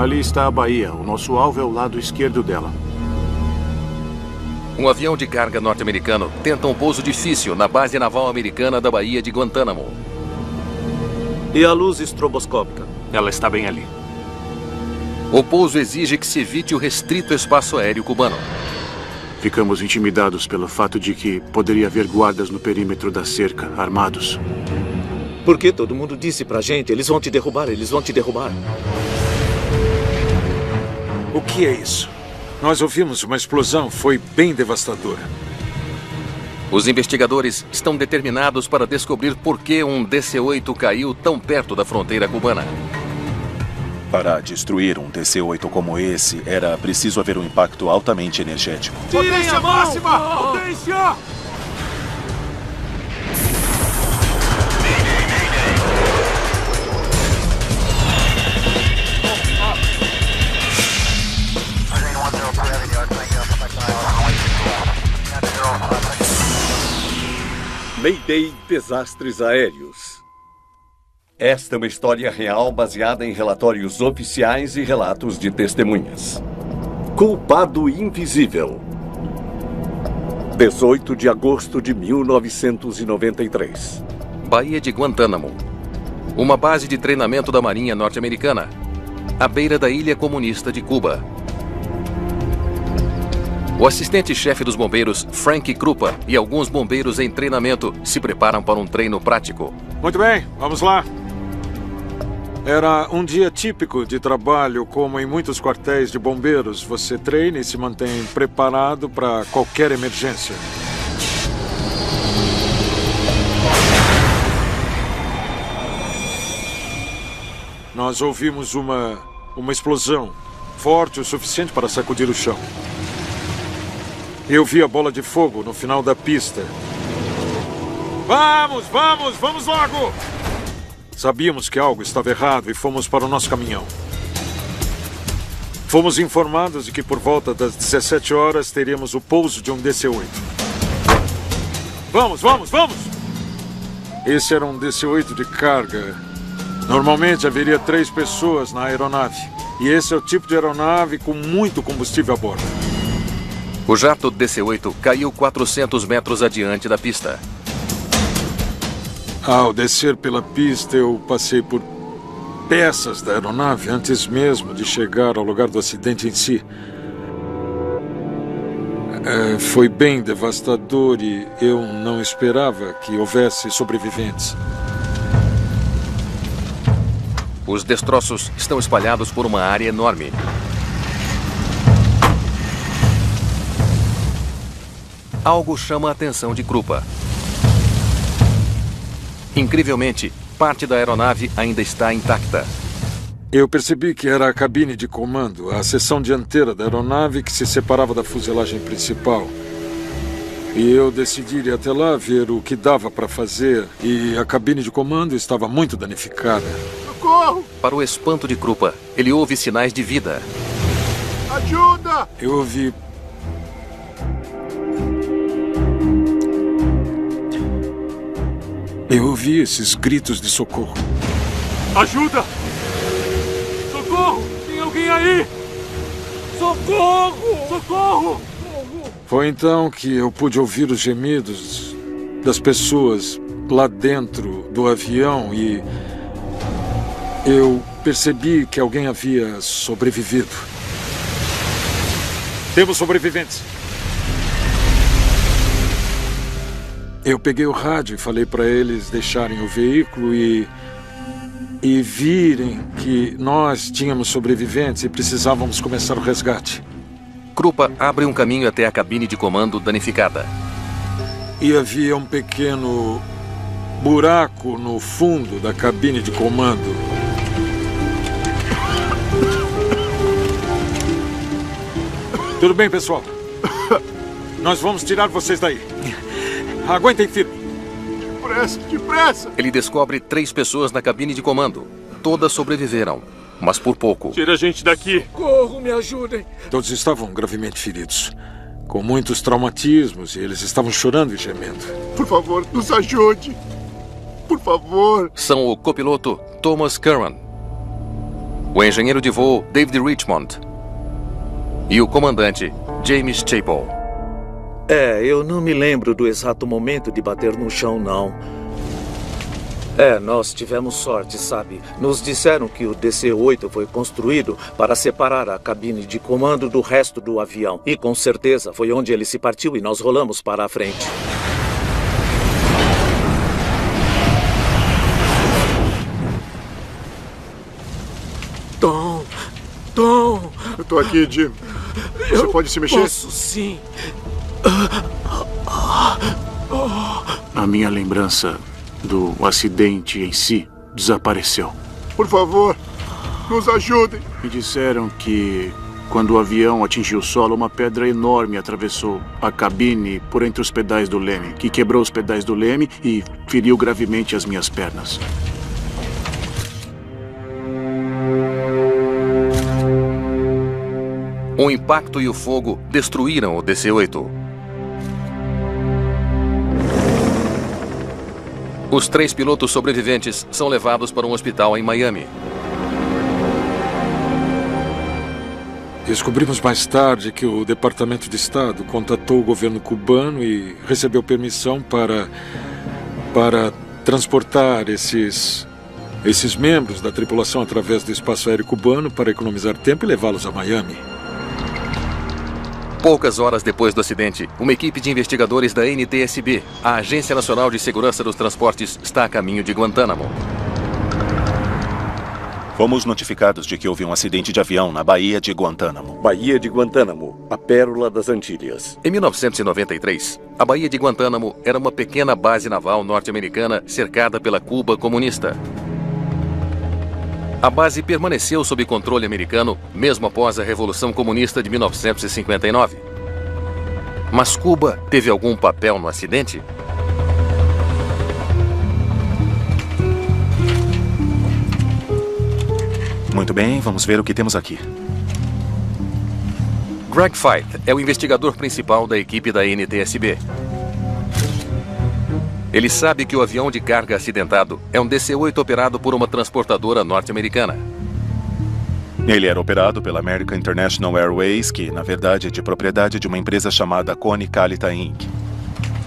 Ali está a Bahia. O nosso alvo é o lado esquerdo dela. Um avião de carga norte-americano tenta um pouso difícil na base naval americana da Baía de Guantánamo. E a luz estroboscópica? Ela está bem ali. O pouso exige que se evite o restrito espaço aéreo cubano. Ficamos intimidados pelo fato de que poderia haver guardas no perímetro da cerca, armados. Porque todo mundo disse pra gente, eles vão te derrubar, eles vão te derrubar. O que é isso? Nós ouvimos uma explosão, foi bem devastadora. Os investigadores estão determinados para descobrir por que um DC-8 caiu tão perto da fronteira cubana. Para destruir um DC-8 como esse, era preciso haver um impacto altamente energético. Potência máxima! Potência! Mayday Desastres Aéreos. Esta é uma história real baseada em relatórios oficiais e relatos de testemunhas. Culpado Invisível. 18 de agosto de 1993. Baía de Guantánamo. Uma base de treinamento da Marinha norte-americana, à beira da ilha comunista de Cuba. O assistente-chefe dos bombeiros, Frank Krupa, e alguns bombeiros em treinamento se preparam para um treino prático. Muito bem, vamos lá. Era um dia típico de trabalho, como em muitos quartéis de bombeiros. Você treina e se mantém preparado para qualquer emergência. Nós ouvimos uma explosão forte o suficiente para sacudir o chão. Eu vi a bola de fogo no final da pista. Vamos logo! Sabíamos que algo estava errado e fomos para o nosso caminhão. Fomos informados de que por volta das 17 horas teríamos o pouso de um DC-8. Vamos! Esse era um DC-8 de carga. Normalmente haveria 3 pessoas na aeronave. E esse é o tipo de aeronave com muito combustível a bordo. O jato DC-8 caiu 400 metros adiante da pista. Ao descer pela pista, eu passei por peças da aeronave antes mesmo de chegar ao lugar do acidente em si. Foi bem devastador e eu não esperava que houvesse sobreviventes. Os destroços estão espalhados por uma área enorme. Algo chama a atenção de Krupa. Incrivelmente, parte da aeronave ainda está intacta. Eu percebi que era a cabine de comando, a seção dianteira da aeronave que se separava da fuselagem principal. E eu decidi ir até lá ver o que dava para fazer, e a cabine de comando estava muito danificada. Socorro! Para o espanto de Krupa, ele ouve sinais de vida. Ajuda! Eu ouvi... esses gritos de socorro. Ajuda! Socorro! Tem alguém aí! Socorro! Socorro! Foi então que eu pude ouvir os gemidos das pessoas lá dentro do avião e eu percebi que alguém havia sobrevivido. Temos sobreviventes. Eu peguei o rádio e falei para eles deixarem o veículo e virem que nós tínhamos sobreviventes e precisávamos começar o resgate. Krupa abre um caminho até a cabine de comando danificada. E havia um pequeno buraco no fundo da cabine de comando. Tudo bem, pessoal? Nós vamos tirar vocês daí. Aguentem firme. Depressa! Ele descobre 3 pessoas na cabine de comando. Todas sobreviveram, mas por pouco. Tira a gente daqui. Socorro, me ajudem. Todos estavam gravemente feridos, com muitos traumatismos, e eles estavam chorando e gemendo. Por favor, nos ajude. Por favor. São o copiloto Thomas Curran, o engenheiro de voo David Richmond e o comandante James Chapel. Eu não me lembro do exato momento de bater no chão, não. Nós tivemos sorte, sabe? Nos disseram que o DC-8 foi construído para separar a cabine de comando do resto do avião. E com certeza foi onde ele se partiu e nós rolamos para a frente. Tom! Eu tô aqui, Jim. Você pode se mexer? Posso, sim. A minha lembrança do acidente em si desapareceu. Por favor, nos ajudem. Me disseram que quando o avião atingiu o solo, uma pedra enorme atravessou a cabine por entre os pedais do leme, que quebrou os pedais do leme e feriu gravemente as minhas pernas. O impacto e o fogo destruíram o DC-8. Os 3 pilotos sobreviventes são levados para um hospital em Miami. Descobrimos mais tarde que o Departamento de Estado contatou o governo cubano e recebeu permissão para transportar esses membros da tripulação através do espaço aéreo cubano para economizar tempo e levá-los a Miami. Poucas horas depois do acidente, uma equipe de investigadores da NTSB, a Agência Nacional de Segurança dos Transportes, está a caminho de Guantánamo. Fomos notificados de que houve um acidente de avião na Baía de Guantánamo. Baía de Guantánamo, a pérola das Antilhas. Em 1993, a Baía de Guantánamo era uma pequena base naval norte-americana cercada pela Cuba comunista. A base permaneceu sob controle americano mesmo após a Revolução Comunista de 1959. Mas Cuba teve algum papel no acidente? Muito bem, vamos ver o que temos aqui. Greg Feith é o investigador principal da equipe da NTSB. Ele sabe que o avião de carga acidentado é um DC-8 operado por uma transportadora norte-americana. Ele era operado pela American International Airways, que, na verdade, é de propriedade de uma empresa chamada Coney Calita Inc.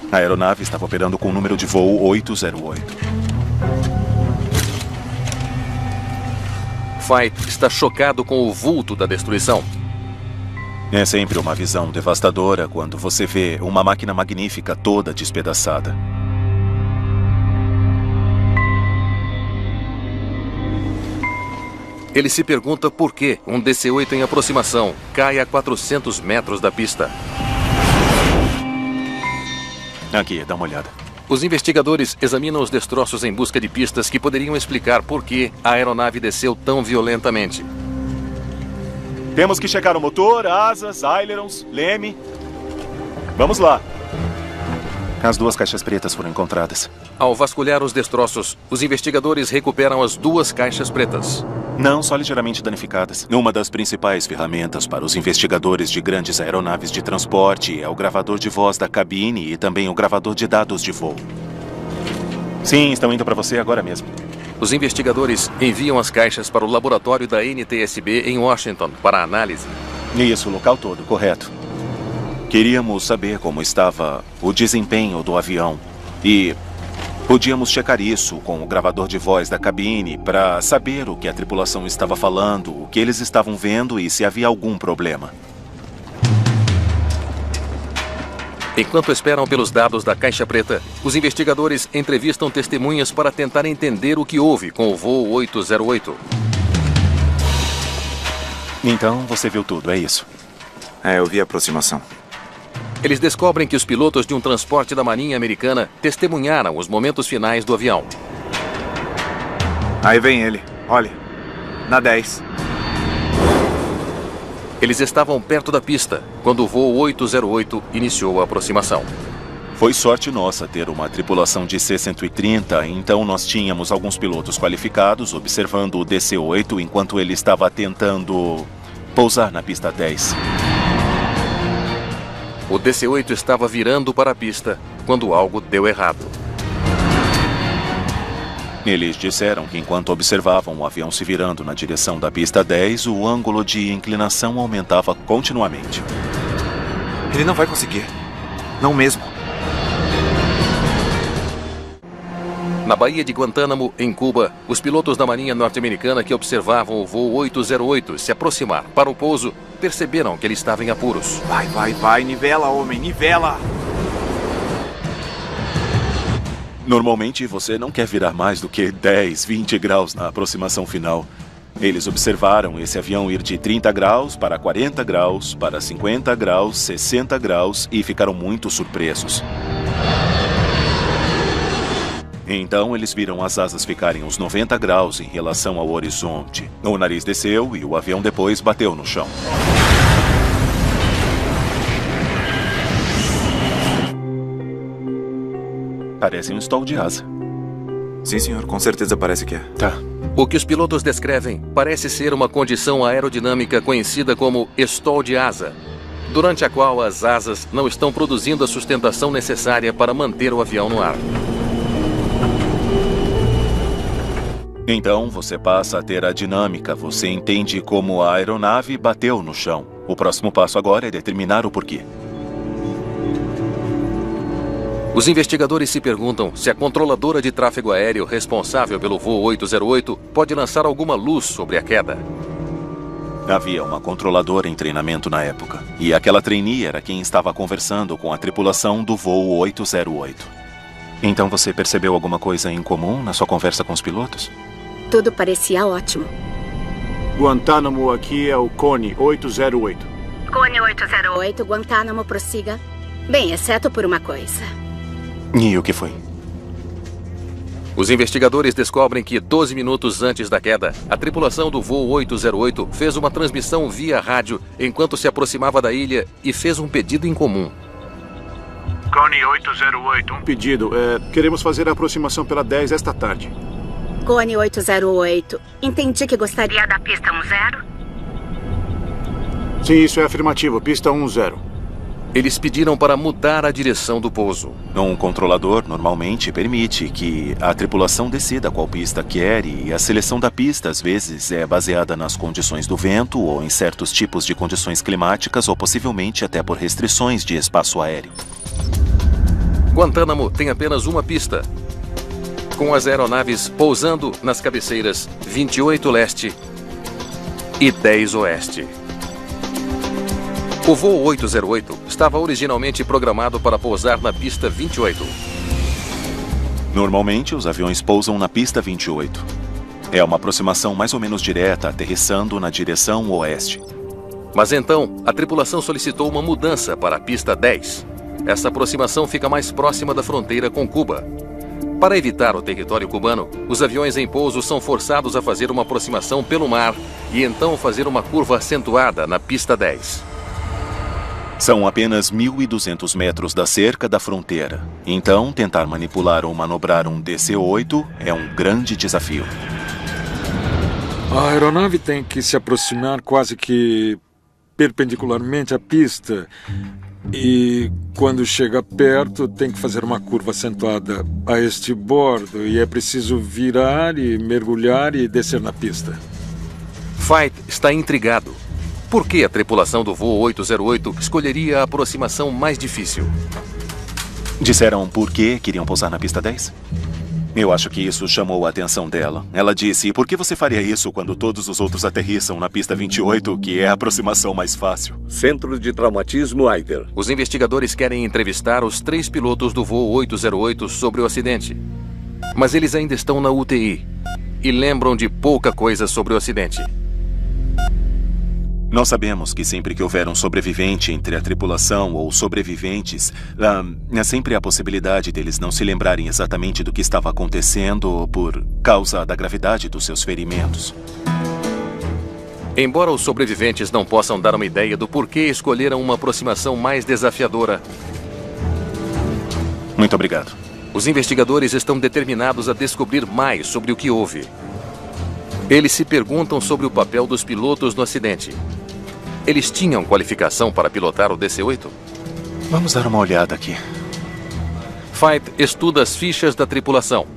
A aeronave estava operando com o número de voo 808. Feith está chocado com o vulto da destruição. É sempre uma visão devastadora quando você vê uma máquina magnífica toda despedaçada. Ele se pergunta por que um DC-8 em aproximação cai a 400 metros da pista. Aqui, dá uma olhada. Os investigadores examinam os destroços em busca de pistas que poderiam explicar por que a aeronave desceu tão violentamente. Temos que checar o motor, asas, ailerons, leme. Vamos lá. As 2 caixas pretas foram encontradas. Ao vasculhar os destroços, os investigadores recuperam as 2 caixas pretas. Não, só ligeiramente danificadas. Uma das principais ferramentas para os investigadores de grandes aeronaves de transporte é o gravador de voz da cabine e também o gravador de dados de voo. Sim, estão indo para você agora mesmo. Os investigadores enviam as caixas para o laboratório da NTSB em Washington para análise. Isso, o local todo, correto. Queríamos saber como estava o desempenho do avião e podíamos checar isso com o gravador de voz da cabine para saber o que a tripulação estava falando, o que eles estavam vendo e se havia algum problema. Enquanto esperam pelos dados da caixa preta, os investigadores entrevistam testemunhas para tentar entender o que houve com o voo 808. Então, você viu tudo, é isso? Eu vi a aproximação. Eles descobrem que os pilotos de um transporte da Marinha Americana testemunharam os momentos finais do avião. Aí vem ele. Olha. Na 10. Eles estavam perto da pista quando o voo 808 iniciou a aproximação. Foi sorte nossa ter uma tripulação de C-130, então nós tínhamos alguns pilotos qualificados observando o DC-8 enquanto ele estava tentando pousar na pista 10. O DC-8 estava virando para a pista quando algo deu errado. Eles disseram que enquanto observavam o avião se virando na direção da pista 10, o ângulo de inclinação aumentava continuamente. Ele não vai conseguir. Não mesmo. Na Baía de Guantánamo, em Cuba, os pilotos da Marinha norte-americana que observavam o voo 808 se aproximar para o pouso perceberam que ele estava em apuros. Vai, nivela, homem, nivela! Normalmente você não quer virar mais do que 10, 20 graus na aproximação final. Eles observaram esse avião ir de 30 graus para 40 graus, para 50 graus, 60 graus e ficaram muito surpresos. Então eles viram as asas ficarem uns 90 graus em relação ao horizonte. O nariz desceu e o avião depois bateu no chão. Parece um stall de asa. Sim, senhor. Com certeza parece que é. Tá. O que os pilotos descrevem parece ser uma condição aerodinâmica conhecida como stall de asa, durante a qual as asas não estão produzindo a sustentação necessária para manter o avião no ar. Então você passa a ter a dinâmica, você entende como a aeronave bateu no chão. O próximo passo agora é determinar o porquê. Os investigadores se perguntam se a controladora de tráfego aéreo responsável pelo voo 808 pode lançar alguma luz sobre a queda. Havia uma controladora em treinamento na época, e aquela trainee era quem estava conversando com a tripulação do voo 808. Então você percebeu alguma coisa em comum na sua conversa com os pilotos? Tudo parecia ótimo. Guantánamo aqui é o Cone 808. Cone 808, Guantánamo, prossiga. Bem, exceto por uma coisa. E o que foi? Os investigadores descobrem que 12 minutos antes da queda, a tripulação do voo 808 fez uma transmissão via rádio enquanto se aproximava da ilha e fez um pedido em comum. Cone 808, um pedido. Queremos fazer a aproximação pela 10 esta tarde. Cone 808, entendi que gostaria da pista 10? Sim, isso é afirmativo. Pista 10. Eles pediram para mudar a direção do pouso. Um controlador normalmente permite que a tripulação decida qual pista quer e a seleção da pista às vezes é baseada nas condições do vento ou em certos tipos de condições climáticas ou possivelmente até por restrições de espaço aéreo. Guantánamo tem apenas uma pista, com as aeronaves pousando nas cabeceiras 28 leste e 10 oeste. O voo 808 estava originalmente programado para pousar na pista 28. Normalmente, os aviões pousam na pista 28. É uma aproximação mais ou menos direta, aterrissando na direção oeste. Mas então, a tripulação solicitou uma mudança para a pista 10. Essa aproximação fica mais próxima da fronteira com Cuba. Para evitar o território cubano, os aviões em pouso são forçados a fazer uma aproximação pelo mar e então fazer uma curva acentuada na pista 10. São apenas 1.200 metros da cerca da fronteira. Então, tentar manipular ou manobrar um DC-8 é um grande desafio. A aeronave tem que se aproximar quase que perpendicularmente à pista. E quando chega perto, tem que fazer uma curva acentuada a este bordo. E é preciso virar e mergulhar e descer na pista. Veit está intrigado. Por que a tripulação do voo 808 escolheria a aproximação mais difícil? Disseram por que queriam pousar na pista 10? Eu acho que isso chamou a atenção dela. Ela disse, por que você faria isso quando todos os outros aterrissam na pista 28, que é a aproximação mais fácil? Centro de Traumatismo Eider. Os investigadores querem entrevistar os 3 pilotos do voo 808 sobre o acidente. Mas eles ainda estão na UTI e lembram de pouca coisa sobre o acidente. Nós sabemos que sempre que houver um sobrevivente entre a tripulação ou sobreviventes, sempre há a possibilidade deles não se lembrarem exatamente do que estava acontecendo por causa da gravidade dos seus ferimentos. Embora os sobreviventes não possam dar uma ideia do porquê escolheram uma aproximação mais desafiadora, Muito obrigado. os investigadores estão determinados a descobrir mais sobre o que houve. Eles se perguntam sobre o papel dos pilotos no acidente. Eles tinham qualificação para pilotar o DC-8? Vamos dar uma olhada aqui. Veit estuda as fichas da tripulação.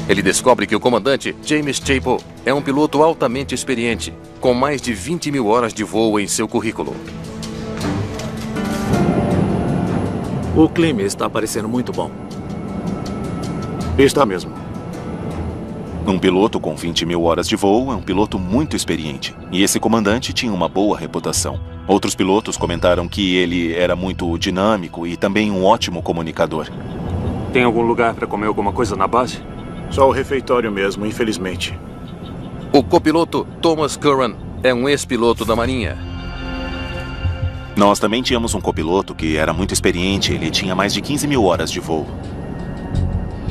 Ele descobre que o comandante James Chapel é um piloto altamente experiente, com mais de 20 mil horas de voo em seu currículo. O clima está parecendo muito bom. Está mesmo. Um piloto com 20 mil horas de voo é um piloto muito experiente. E esse comandante tinha uma boa reputação. Outros pilotos comentaram que ele era muito dinâmico e também um ótimo comunicador. Tem algum lugar para comer alguma coisa na base? Só o refeitório mesmo, infelizmente. O copiloto Thomas Curran é um ex-piloto da Marinha. Nós também tínhamos um copiloto que era muito experiente. Ele tinha mais de 15 mil horas de voo.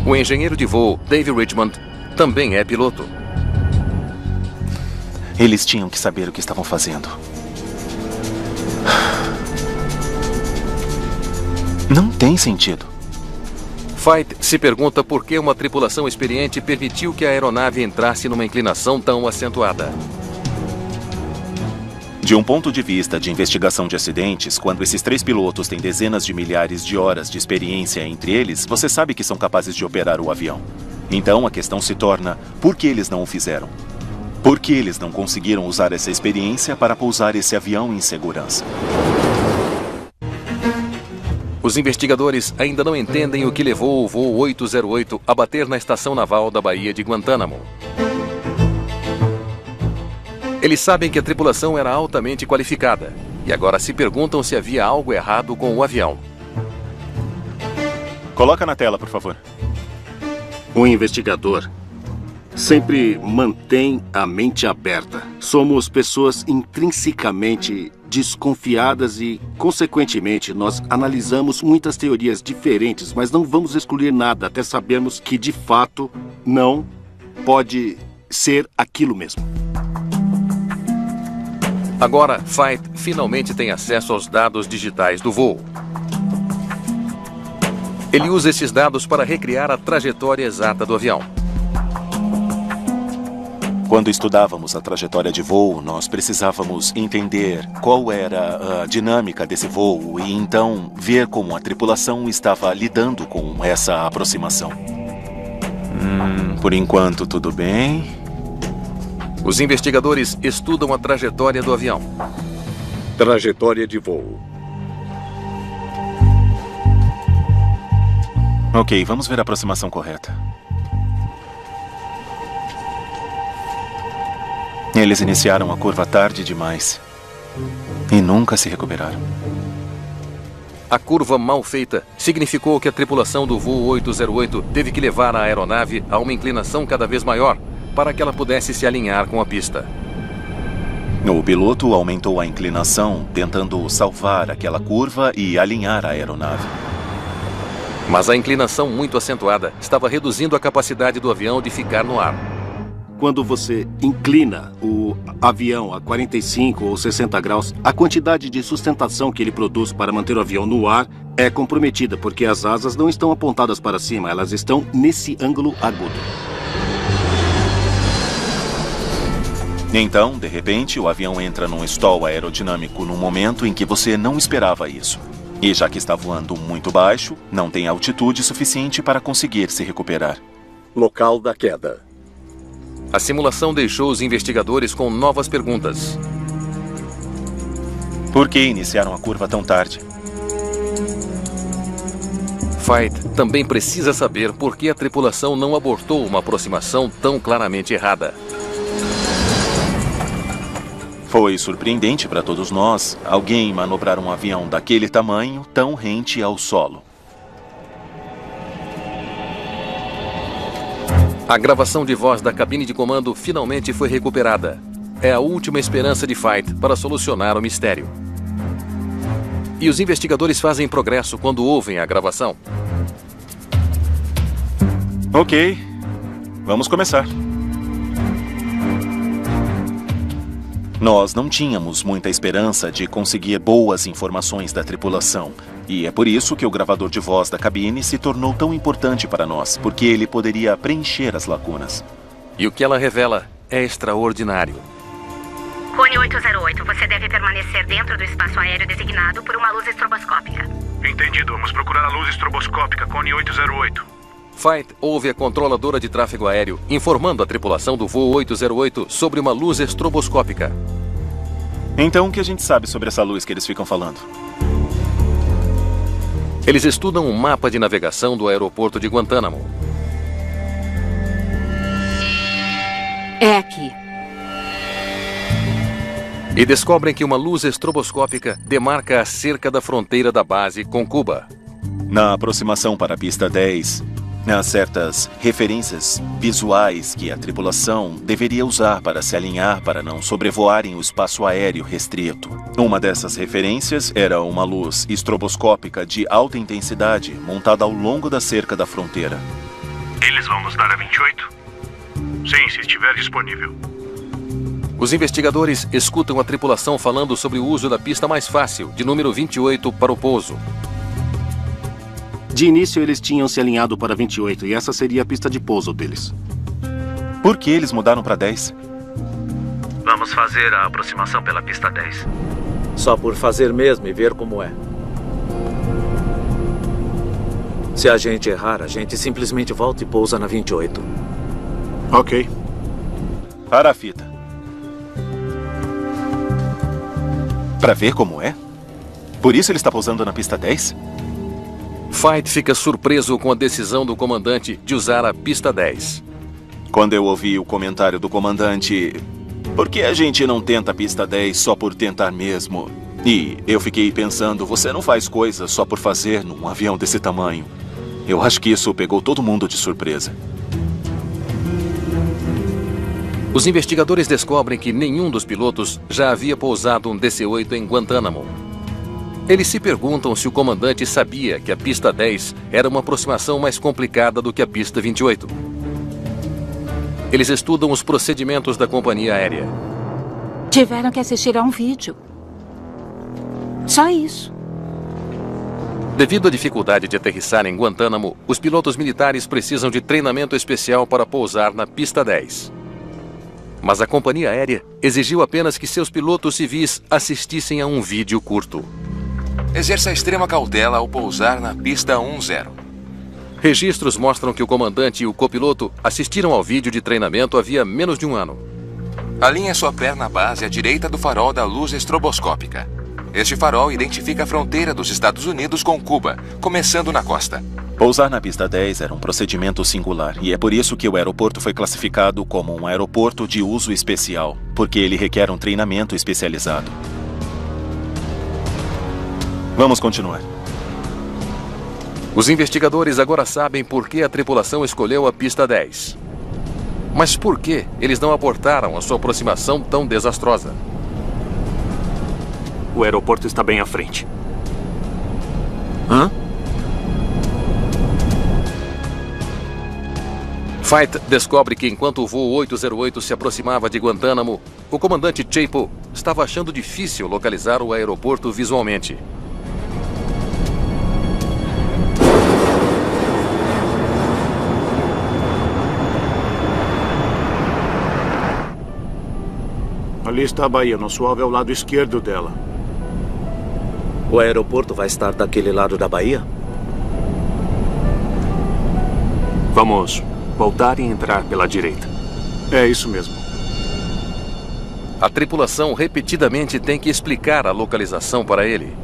O engenheiro de voo Dave Richmond também é piloto. Eles tinham que saber o que estavam fazendo. Não tem sentido. Veidt se pergunta por que uma tripulação experiente permitiu que a aeronave entrasse numa inclinação tão acentuada. De um ponto de vista de investigação de acidentes, quando esses 3 pilotos têm dezenas de milhares de horas de experiência entre eles, você sabe que são capazes de operar o avião. Então a questão se torna, por que eles não o fizeram? Por que eles não conseguiram usar essa experiência para pousar esse avião em segurança? Os investigadores ainda não entendem o que levou o voo 808 a bater na estação naval da Baía de Guantánamo. Eles sabem que a tripulação era altamente qualificada e agora se perguntam se havia algo errado com o avião. Coloca na tela, por favor. O investigador sempre mantém a mente aberta. Somos pessoas intrinsecamente desconfiadas e, consequentemente, nós analisamos muitas teorias diferentes, mas não vamos excluir nada até sabermos que, de fato, não pode ser aquilo mesmo. Agora, Veidt finalmente tem acesso aos dados digitais do voo. Ele usa esses dados para recriar a trajetória exata do avião. Quando estudávamos a trajetória de voo, nós precisávamos entender qual era a dinâmica desse voo e então ver como a tripulação estava lidando com essa aproximação. Por enquanto, tudo bem. Os investigadores estudam a trajetória do avião. Trajetória de voo. Ok, vamos ver a aproximação correta. Eles iniciaram a curva tarde demais e nunca se recuperaram. A curva mal feita significou que a tripulação do voo 808 teve que levar a aeronave a uma inclinação cada vez maior para que ela pudesse se alinhar com a pista. O piloto aumentou a inclinação, tentando salvar aquela curva e alinhar a aeronave. Mas a inclinação muito acentuada estava reduzindo a capacidade do avião de ficar no ar. Quando você inclina o avião a 45 ou 60 graus, a quantidade de sustentação que ele produz para manter o avião no ar é comprometida, porque as asas não estão apontadas para cima, elas estão nesse ângulo agudo. Então, de repente, o avião entra num stall aerodinâmico num momento em que você não esperava isso. E já que está voando muito baixo, não tem altitude suficiente para conseguir se recuperar. Local da queda. A simulação deixou os investigadores com novas perguntas. Por que iniciaram a curva tão tarde? Veidt também precisa saber por que a tripulação não abortou uma aproximação tão claramente errada. Foi surpreendente para todos nós alguém manobrar um avião daquele tamanho tão rente ao solo. A gravação de voz da cabine de comando finalmente foi recuperada. É a última esperança de Veidt para solucionar o mistério. E os investigadores fazem progresso quando ouvem a gravação. Ok, vamos começar. Nós não tínhamos muita esperança de conseguir boas informações da tripulação. E é por isso que o gravador de voz da cabine se tornou tão importante para nós, porque ele poderia preencher as lacunas. E o que ela revela é extraordinário. Cone 808, você deve permanecer dentro do espaço aéreo designado por uma luz estroboscópica. Entendido, vamos procurar a luz estroboscópica, Cone 808. Fait ouve a controladora de tráfego aéreo informando a tripulação do voo 808 sobre uma luz estroboscópica. Então, o que a gente sabe sobre essa luz que eles ficam falando? Eles estudam um mapa de navegação do aeroporto de Guantánamo. É aqui. E descobrem que uma luz estroboscópica demarca a cerca da fronteira da base com Cuba. Na aproximação para a pista 10, há certas referências visuais que a tripulação deveria usar para se alinhar para não sobrevoarem o espaço aéreo restrito. Uma dessas referências era uma luz estroboscópica de alta intensidade montada ao longo da cerca da fronteira. Eles vão nos dar a 28? Sim, se estiver disponível. Os investigadores escutam a tripulação falando sobre o uso da pista mais fácil, de número 28, para o pouso. De início, eles tinham se alinhado para 28 e essa seria a pista de pouso deles. Por que eles mudaram para 10? Vamos fazer a aproximação pela pista 10. Só por fazer mesmo e ver como é. Se a gente errar, a gente simplesmente volta e pousa na 28. Ok. Para a fita. Para ver como é? Por isso ele está pousando na pista 10? Fait fica surpreso com a decisão do comandante de usar a pista 10. Quando eu ouvi o comentário do comandante, por que a gente não tenta a pista 10 só por tentar mesmo? E eu fiquei pensando, você não faz coisas só por fazer num avião desse tamanho. Eu acho que isso pegou todo mundo de surpresa. Os investigadores descobrem que nenhum dos pilotos já havia pousado um DC-8 em Guantánamo. Eles se perguntam se o comandante sabia que a pista 10 era uma aproximação mais complicada do que a pista 28. Eles estudam os procedimentos da companhia aérea. Tiveram que assistir a um vídeo. Só isso. Devido à dificuldade de aterrissar em Guantánamo, os pilotos militares precisam de treinamento especial para pousar na pista 10. Mas a companhia aérea exigiu apenas que seus pilotos civis assistissem a um vídeo curto. Exerça extrema cautela ao pousar na pista 10. Registros mostram que o comandante e o copiloto assistiram ao vídeo de treinamento havia menos de um ano. Alinhe sua perna base à direita do farol da luz estroboscópica. Este farol identifica a fronteira dos Estados Unidos com Cuba, começando na costa. Pousar na pista 10 era um procedimento singular, e é por isso que o aeroporto foi classificado como um aeroporto de uso especial, porque ele requer um treinamento especializado. Vamos continuar. Os investigadores agora sabem por que a tripulação escolheu a pista 10. Mas por que eles não abortaram a sua aproximação tão desastrosa? O aeroporto está bem à frente. Hã? Fait descobre que enquanto o voo 808 se aproximava de Guantánamo, o comandante Chapo estava achando difícil localizar o aeroporto visualmente. Ali está a Bahia. Nosso alvo é o lado esquerdo dela. O aeroporto vai estar daquele lado da Bahia? Vamos voltar e entrar pela direita. É isso mesmo. A tripulação repetidamente tem que explicar a localização para ele.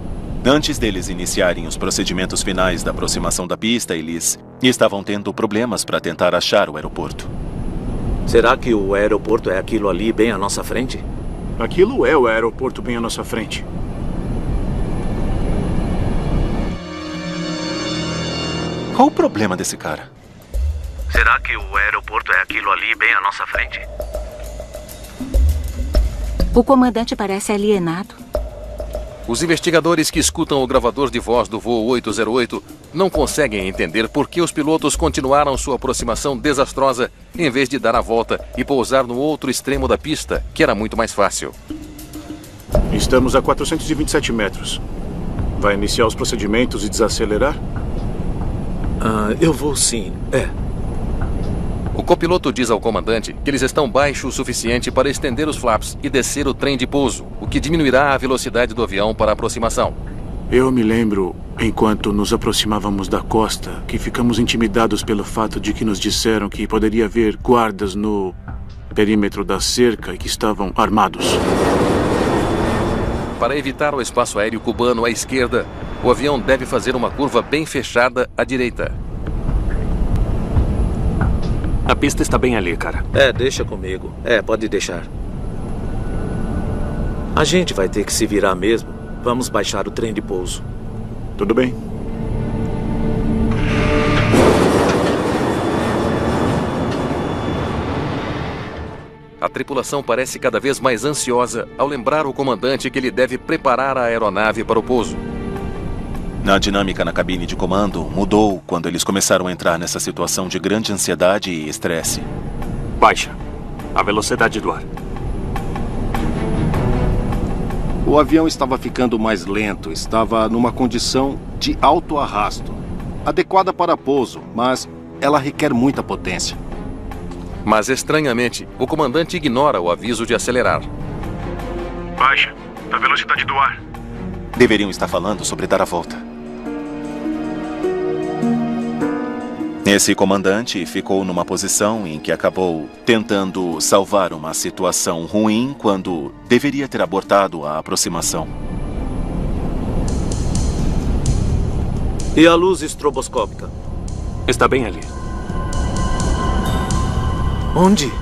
Antes deles iniciarem os procedimentos finais da aproximação da pista, eles estavam tendo problemas para tentar achar o aeroporto. Será que o aeroporto é aquilo ali bem à nossa frente? Aquilo é o aeroporto bem à nossa frente. Qual o problema desse cara? Será que o aeroporto é aquilo ali bem à nossa frente? O comandante parece alienado. Os investigadores que escutam o gravador de voz do voo 808 não conseguem entender por que os pilotos continuaram sua aproximação desastrosa em vez de dar a volta e pousar no outro extremo da pista, que era muito mais fácil. Estamos a 427 metros. Vai iniciar os procedimentos e desacelerar? Eu vou sim, O copiloto diz ao comandante que eles estão baixo o suficiente para estender os flaps e descer o trem de pouso, o que diminuirá a velocidade do avião para a aproximação. Eu me lembro, enquanto nos aproximávamos da costa, que ficamos intimidados pelo fato de que nos disseram que poderia haver guardas no perímetro da cerca e que estavam armados. Para evitar o espaço aéreo cubano à esquerda, o avião deve fazer uma curva bem fechada à direita. A pista está bem ali, cara. Deixa comigo. Pode deixar. A gente vai ter que se virar mesmo. Vamos baixar o trem de pouso. Tudo bem. A tripulação parece cada vez mais ansiosa ao lembrar o comandante que ele deve preparar a aeronave para o pouso. A dinâmica na cabine de comando mudou quando eles começaram a entrar nessa situação de grande ansiedade e estresse. Baixa a velocidade do ar. O avião estava ficando mais lento, estava numa condição de alto arrasto. Adequada para pouso, mas ela requer muita potência. Mas, estranhamente, o comandante ignora o aviso de acelerar. Baixa a velocidade do ar. Deveriam estar falando sobre dar a volta. Esse comandante ficou numa posição em que acabou tentando salvar uma situação ruim quando deveria ter abortado a aproximação. E a luz estroboscópica? Está bem ali. Onde?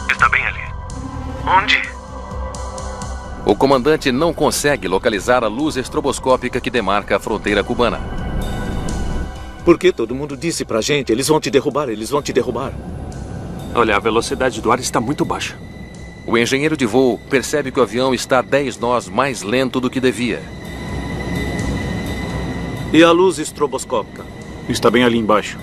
Está bem ali. Onde? O comandante não consegue localizar a luz estroboscópica que demarca a fronteira cubana. Por que todo mundo disse pra gente? Eles vão te derrubar, eles vão te derrubar. Olha, a velocidade do ar está muito baixa. O engenheiro de voo percebe que o avião está 10 nós mais lento do que devia. E a luz estroboscópica? Está bem ali embaixo.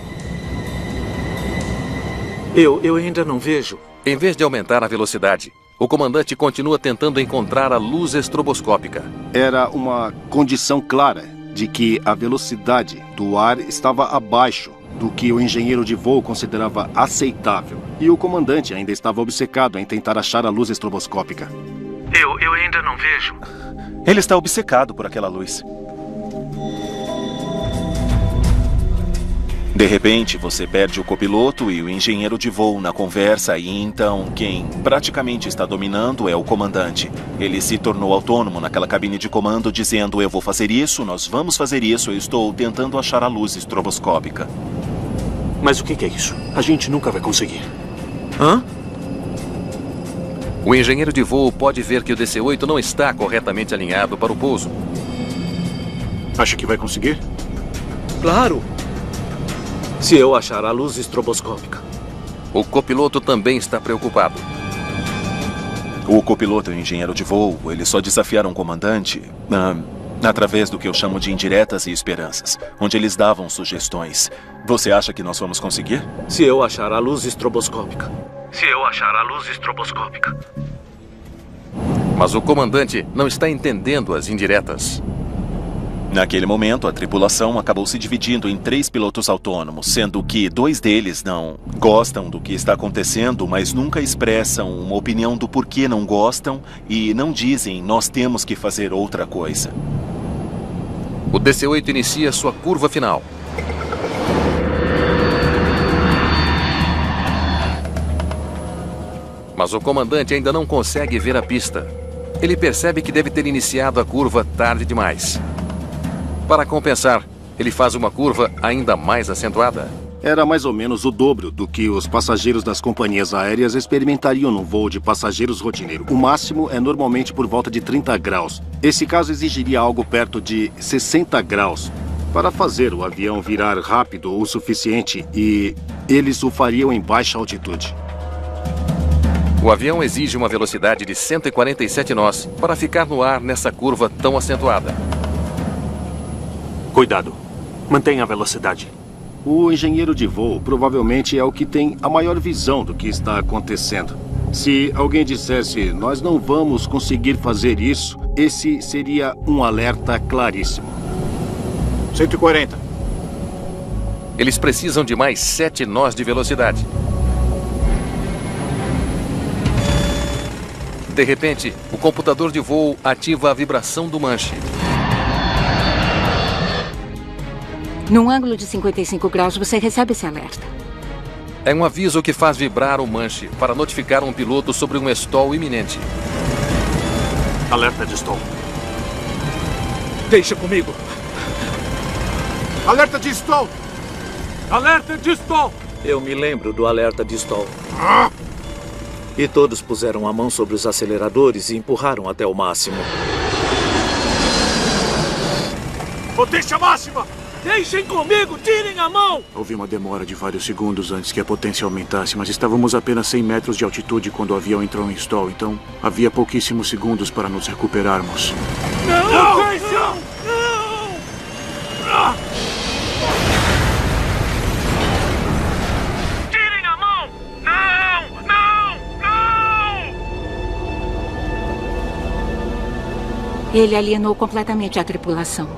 Eu ainda não vejo. Em vez de aumentar a velocidade, o comandante continua tentando encontrar a luz estroboscópica. Era uma condição clara de que a velocidade do ar estava abaixo do que o engenheiro de voo considerava aceitável. E o comandante ainda estava obcecado em tentar achar a luz estroboscópica. Eu ainda não vejo. Ele está obcecado por aquela luz. De repente, você perde o copiloto e o engenheiro de voo na conversa e então quem praticamente está dominando é o comandante. Ele se tornou autônomo naquela cabine de comando dizendo: eu vou fazer isso, nós vamos fazer isso, eu estou tentando achar a luz estroboscópica. Mas o que é isso? A gente nunca vai conseguir. Hã? O engenheiro de voo pode ver que o DC-8 não está corretamente alinhado para o pouso. Acha que vai conseguir? Claro! Se eu achar a luz estroboscópica. O copiloto também está preocupado. O copiloto e o engenheiro de voo, eles só desafiaram o comandante através do que eu chamo de indiretas e esperanças, onde eles davam sugestões. Você acha que nós vamos conseguir? Se eu achar a luz estroboscópica. Se eu achar a luz estroboscópica. Mas o comandante não está entendendo as indiretas. Naquele momento, a tripulação acabou se dividindo em 3 pilotos autônomos, sendo que 2 deles não gostam do que está acontecendo, mas nunca expressam uma opinião do porquê não gostam e não dizem nós temos que fazer outra coisa. O DC-8 inicia sua curva final. Mas o comandante ainda não consegue ver a pista. Ele percebe que deve ter iniciado a curva tarde demais. Para compensar, ele faz uma curva ainda mais acentuada. Era mais ou menos o dobro do que os passageiros das companhias aéreas experimentariam num voo de passageiros rotineiro. O máximo é normalmente por volta de 30 graus. Esse caso exigiria algo perto de 60 graus para fazer o avião virar rápido o suficiente e eles o fariam em baixa altitude. O avião exige uma velocidade de 147 nós para ficar no ar nessa curva tão acentuada. Cuidado. Mantenha a velocidade. O engenheiro de voo provavelmente é o que tem a maior visão do que está acontecendo. Se alguém dissesse, nós não vamos conseguir fazer isso, esse seria um alerta claríssimo. 140. Eles precisam de mais 7 nós de velocidade. De repente, o computador de voo ativa a vibração do manche. Num ângulo de 55 graus, você recebe esse alerta. É um aviso que faz vibrar o manche para notificar um piloto sobre um stall iminente. Alerta de stall. Deixa comigo. Alerta de stall! Alerta de stall! Eu me lembro do alerta de stall. E todos puseram a mão sobre os aceleradores e empurraram até o máximo. Potência máxima! Deixem comigo! Tirem a mão! Houve uma demora de vários segundos antes que a potência aumentasse, mas estávamos a apenas 100 metros de altitude quando o avião entrou em stall, então havia pouquíssimos segundos para nos recuperarmos. Não! Não! Tirem a mão! Não! Não! Não! Ele alienou completamente a tripulação.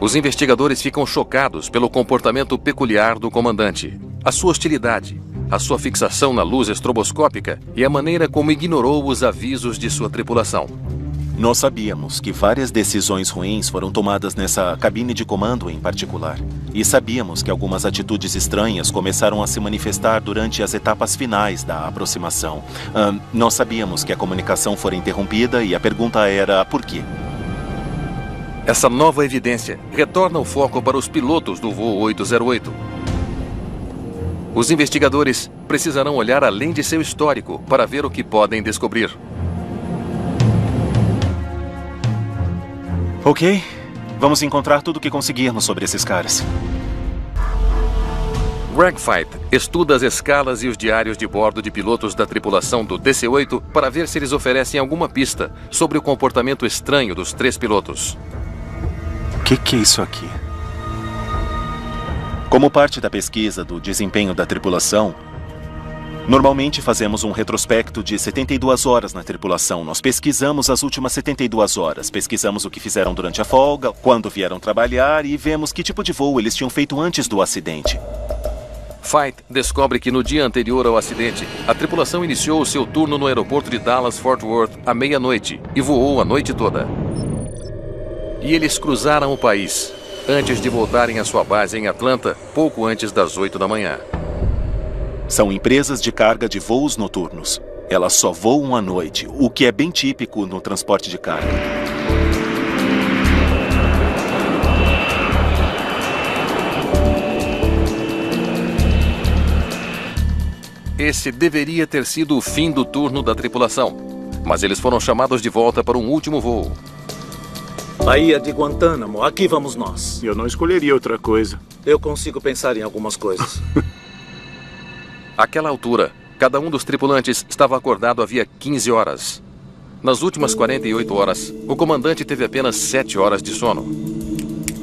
Os investigadores ficam chocados pelo comportamento peculiar do comandante, a sua hostilidade, a sua fixação na luz estroboscópica e a maneira como ignorou os avisos de sua tripulação. Nós sabíamos que várias decisões ruins foram tomadas nessa cabine de comando em particular. E sabíamos que algumas atitudes estranhas começaram a se manifestar durante as etapas finais da aproximação. Nós sabíamos que a comunicação fora interrompida e a pergunta era por quê? Essa nova evidência retorna o foco para os pilotos do voo 808. Os investigadores precisarão olhar além de seu histórico para ver o que podem descobrir. Ok, vamos encontrar tudo o que conseguirmos sobre esses caras. Greg Feith estuda as escalas e os diários de bordo de pilotos da tripulação do DC-8 para ver se eles oferecem alguma pista sobre o comportamento estranho dos 3 pilotos. O que é isso aqui? Como parte da pesquisa do desempenho da tripulação, normalmente fazemos um retrospecto de 72 horas na tripulação. Nós pesquisamos as últimas 72 horas. Pesquisamos o que fizeram durante a folga, quando vieram trabalhar e vemos que tipo de voo eles tinham feito antes do acidente. Feith descobre que no dia anterior ao acidente, a tripulação iniciou o seu turno no aeroporto de Dallas-Fort Worth à meia-noite e voou a noite toda. E eles cruzaram o país, antes de voltarem à sua base em Atlanta, pouco antes das 8 da manhã. São empresas de carga de voos noturnos. Elas só voam à noite, o que é bem típico no transporte de carga. Esse deveria ter sido o fim do turno da tripulação, mas eles foram chamados de volta para um último voo. Baía de Guantánamo, aqui vamos nós. Eu não escolheria outra coisa. Eu consigo pensar em algumas coisas. Àquela altura, cada um dos tripulantes estava acordado havia 15 horas. Nas últimas 48 horas, o comandante teve apenas 7 horas de sono.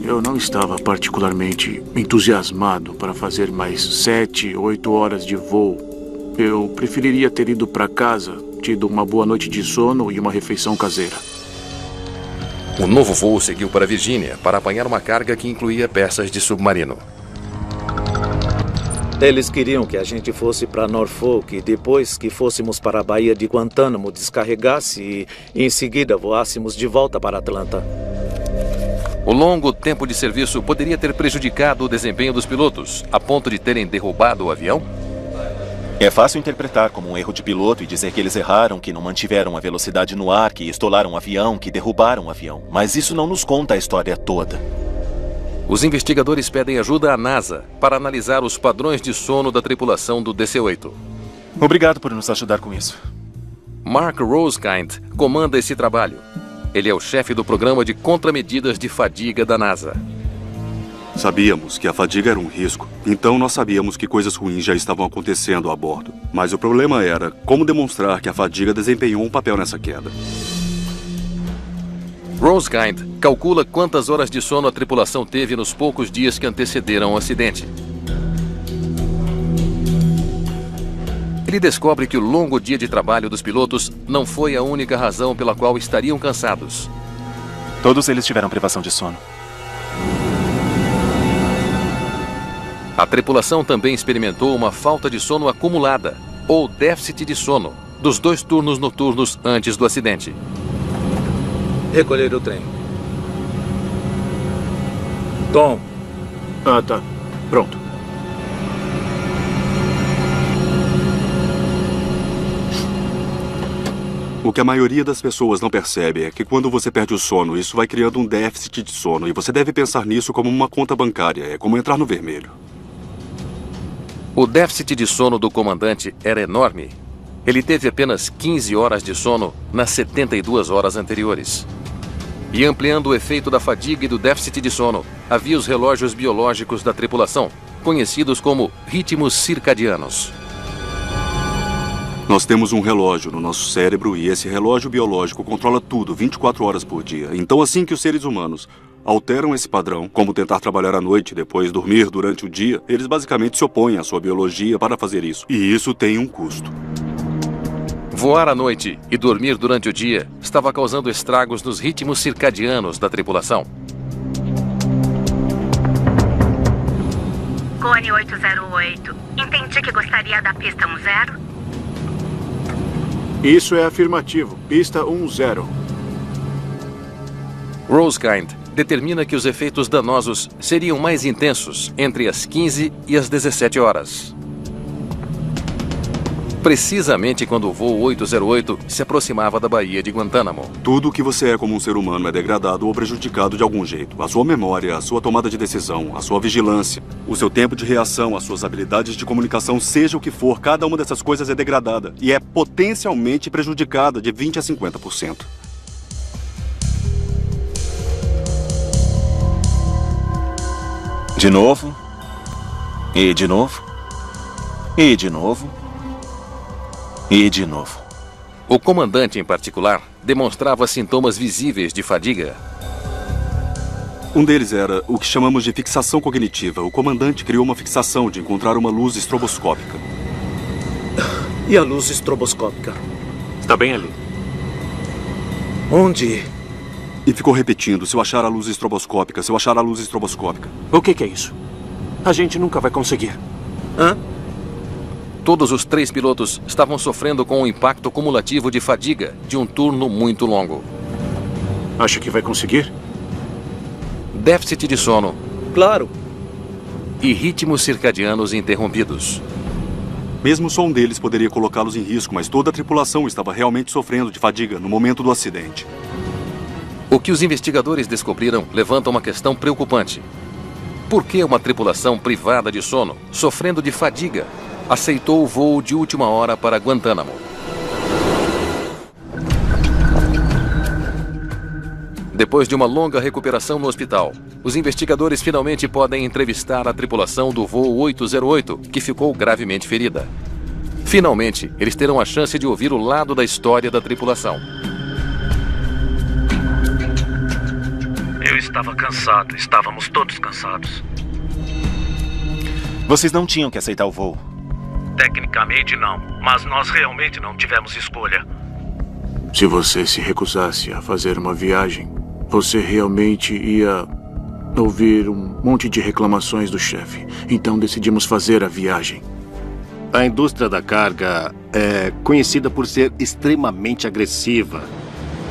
Eu não estava particularmente entusiasmado para fazer mais 7, 8 horas de voo. Eu preferiria ter ido para casa, tido uma boa noite de sono e uma refeição caseira. O novo voo seguiu para Virgínia para apanhar uma carga que incluía peças de submarino. Eles queriam que a gente fosse para Norfolk e depois que fôssemos para a Baía de Guantánamo descarregasse e em seguida voássemos de volta para Atlanta. O longo tempo de serviço poderia ter prejudicado o desempenho dos pilotos, a ponto de terem derrubado o avião? É fácil interpretar como um erro de piloto e dizer que eles erraram, que não mantiveram a velocidade no ar, que estolaram o avião, que derrubaram o avião. Mas isso não nos conta a história toda. Os investigadores pedem ajuda à NASA para analisar os padrões de sono da tripulação do DC-8. Obrigado por nos ajudar com isso. Mark Rosekind comanda esse trabalho. Ele é o chefe do programa de contramedidas de fadiga da NASA. Sabíamos que a fadiga era um risco, então nós sabíamos que coisas ruins já estavam acontecendo a bordo. Mas o problema era como demonstrar que a fadiga desempenhou um papel nessa queda. Rosekind calcula quantas horas de sono a tripulação teve nos poucos dias que antecederam o acidente. Ele descobre que o longo dia de trabalho dos pilotos não foi a única razão pela qual estariam cansados. Todos eles tiveram privação de sono. A tripulação também experimentou uma falta de sono acumulada, ou déficit de sono, dos 2 turnos noturnos antes do acidente. Recolher o trem. Tom. Ah, tá. Pronto. O que a maioria das pessoas não percebe é que quando você perde o sono, isso vai criando um déficit de sono. E você deve pensar nisso como uma conta bancária. É como entrar no vermelho. O déficit de sono do comandante era enorme. Ele teve apenas 15 horas de sono nas 72 horas anteriores. E ampliando o efeito da fadiga e do déficit de sono, havia os relógios biológicos da tripulação, conhecidos como ritmos circadianos. Nós temos um relógio no nosso cérebro e esse relógio biológico controla tudo 24 horas por dia. Então, assim que os seres humanos alteram esse padrão, como tentar trabalhar à noite e depois dormir durante o dia, eles basicamente se opõem à sua biologia para fazer isso. E isso tem um custo. Voar à noite e dormir durante o dia estava causando estragos nos ritmos circadianos da tripulação. Cone 808. Entendi que gostaria da pista 10? Isso é afirmativo. Pista 10. Rosekind determina que os efeitos danosos seriam mais intensos entre as 15 e as 17 horas. Precisamente quando o voo 808 se aproximava da Baía de Guantánamo. Tudo o que você é como um ser humano é degradado ou prejudicado de algum jeito. A sua memória, a sua tomada de decisão, a sua vigilância, o seu tempo de reação, as suas habilidades de comunicação, seja o que for, cada uma dessas coisas é degradada e é potencialmente prejudicada de 20% a 50%. De novo. E de novo. E de novo. E de novo. O comandante, em particular, demonstrava sintomas visíveis de fadiga. Um deles era o que chamamos de fixação cognitiva. O comandante criou uma fixação de encontrar uma luz estroboscópica. E a luz estroboscópica? Está bem ali. Onde? E ficou repetindo, se eu achar a luz estroboscópica, se eu achar a luz estroboscópica. O que é isso? A gente nunca vai conseguir. Hã? Todos os 3 pilotos estavam sofrendo com o impacto cumulativo de fadiga de um turno muito longo. Acha que vai conseguir? Déficit de sono. Claro. E ritmos circadianos interrompidos. Mesmo só um deles poderia colocá-los em risco, mas toda a tripulação estava realmente sofrendo de fadiga no momento do acidente. O que os investigadores descobriram levanta uma questão preocupante. Por que uma tripulação privada de sono, sofrendo de fadiga, aceitou o voo de última hora para Guantánamo? Depois de uma longa recuperação no hospital, os investigadores finalmente podem entrevistar a tripulação do voo 808, que ficou gravemente ferida. Finalmente, eles terão a chance de ouvir o lado da história da tripulação. Eu estava cansado, estávamos todos cansados. Vocês não tinham que aceitar o voo. Tecnicamente não, mas nós realmente não tivemos escolha. Se você se recusasse a fazer uma viagem, você realmente ia ouvir um monte de reclamações do chefe. Então decidimos fazer a viagem. A indústria da carga é conhecida por ser extremamente agressiva.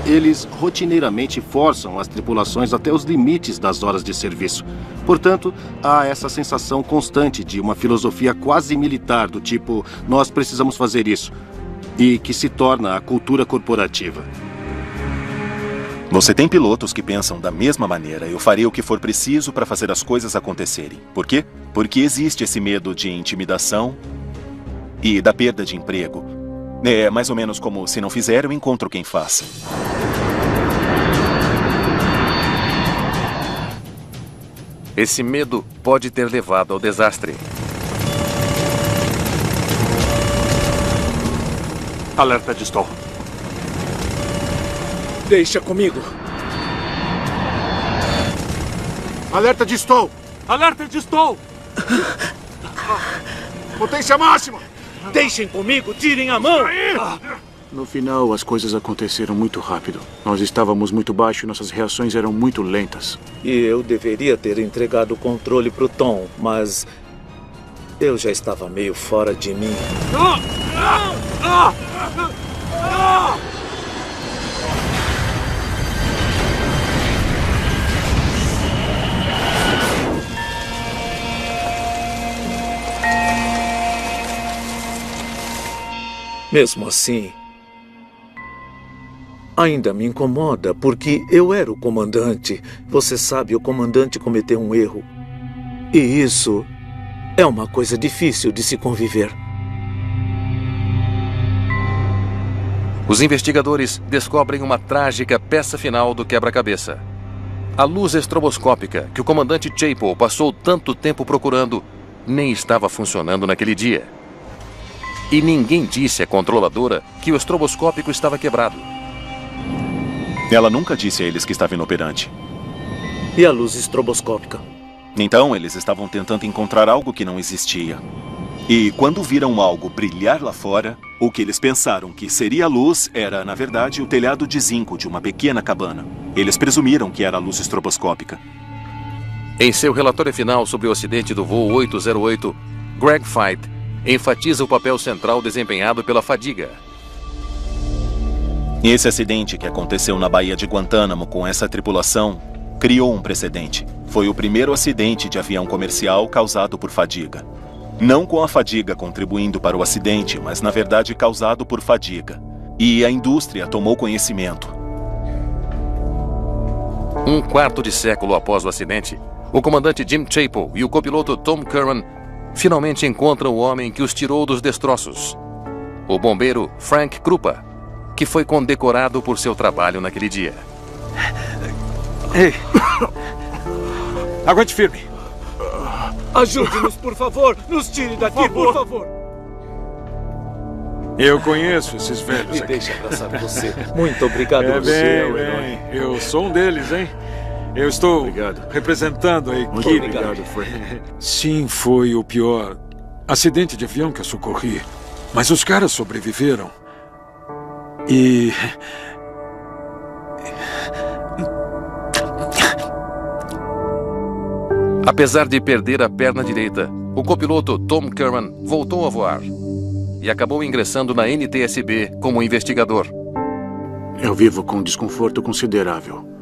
Eles rotineiramente forçam as tripulações até os limites das horas de serviço. Portanto, há essa sensação constante de uma filosofia quase militar, do tipo, nós precisamos fazer isso, e que se torna a cultura corporativa. Você tem pilotos que pensam da mesma maneira. Eu farei o que for preciso para fazer as coisas acontecerem. Por quê? Porque existe esse medo de intimidação e da perda de emprego. É mais ou menos como, se não fizer, eu encontro quem faça. Esse medo pode ter levado ao desastre. Alerta de stall. Deixa comigo. Alerta de stall. Alerta de stall. Potência máxima. Deixem comigo, tirem a mão! No final, as coisas aconteceram muito rápido. Nós estávamos muito baixo e nossas reações eram muito lentas. E eu deveria ter entregado o controle pro Tom, mas eu já estava meio fora de mim. Mesmo assim, ainda me incomoda, porque eu era o comandante. Você sabe, o comandante cometeu um erro. E isso é uma coisa difícil de se conviver. Os investigadores descobrem uma trágica peça final do quebra-cabeça. A luz estroboscópica que o comandante Chapel passou tanto tempo procurando nem estava funcionando naquele dia. E ninguém disse à controladora que o estroboscópico estava quebrado. Ela nunca disse a eles que estava inoperante. E a luz estroboscópica? Então, eles estavam tentando encontrar algo que não existia. E quando viram algo brilhar lá fora, o que eles pensaram que seria a luz era, na verdade, o telhado de zinco de uma pequena cabana. Eles presumiram que era a luz estroboscópica. Em seu relatório final sobre o acidente do voo 808, Greg Feith enfatiza o papel central desempenhado pela fadiga. Esse acidente que aconteceu na Baía de Guantánamo com essa tripulação criou um precedente. Foi o primeiro acidente de avião comercial causado por fadiga. Não com a fadiga contribuindo para o acidente, mas na verdade causado por fadiga. E a indústria tomou conhecimento. Um quarto de século após o acidente, o comandante Jim Chapel e o copiloto Tom Curran finalmente encontram o homem que os tirou dos destroços. O bombeiro Frank Krupa, que foi condecorado por seu trabalho naquele dia. Ei! Aguente firme! Ajude-nos, por favor! Nos tire daqui, por favor! Eu conheço esses velhos Me aqui. deixe abraçar você. Muito obrigado, Bem. Eu sou um deles, hein? Eu estou representando a equipe. Muito obrigado, Frank. Sim, foi o pior acidente de avião que eu socorri. Mas os caras sobreviveram. E... Apesar de perder a perna direita, o copiloto Tom Curran voltou a voar e acabou ingressando na NTSB como investigador. Eu vivo com um desconforto considerável.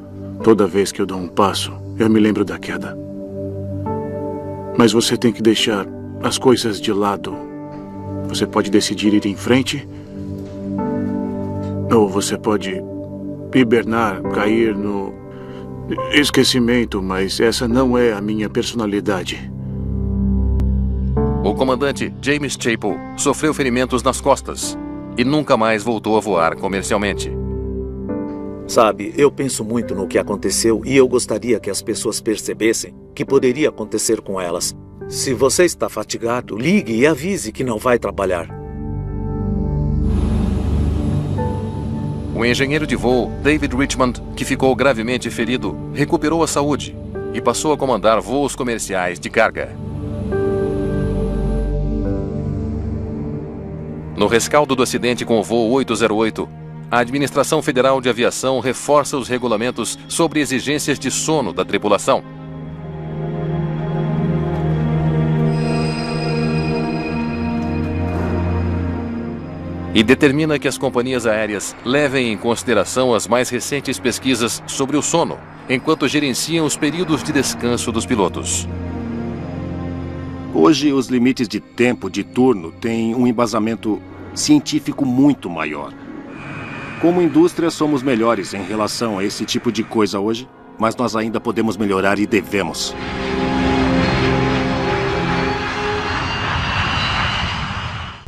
Toda vez que eu dou um passo, eu me lembro da queda. Mas você tem que deixar as coisas de lado. Você pode decidir ir em frente, ou você pode hibernar, cair no esquecimento, mas essa não é a minha personalidade. O comandante James Chapel sofreu ferimentos nas costas e nunca mais voltou a voar comercialmente. Sabe, eu penso muito no que aconteceu e eu gostaria que as pessoas percebessem que poderia acontecer com elas. Se você está fatigado, ligue e avise que não vai trabalhar. O engenheiro de voo David Richmond, que ficou gravemente ferido, recuperou a saúde e passou a comandar voos comerciais de carga. No rescaldo do acidente com o voo 808, a Administração Federal de Aviação reforça os regulamentos sobre exigências de sono da tripulação. E determina que as companhias aéreas levem em consideração as mais recentes pesquisas sobre o sono, enquanto gerenciam os períodos de descanso dos pilotos. Hoje, os limites de tempo de turno têm um embasamento científico muito maior. Como indústria, somos melhores em relação a esse tipo de coisa hoje, mas nós ainda podemos melhorar e devemos.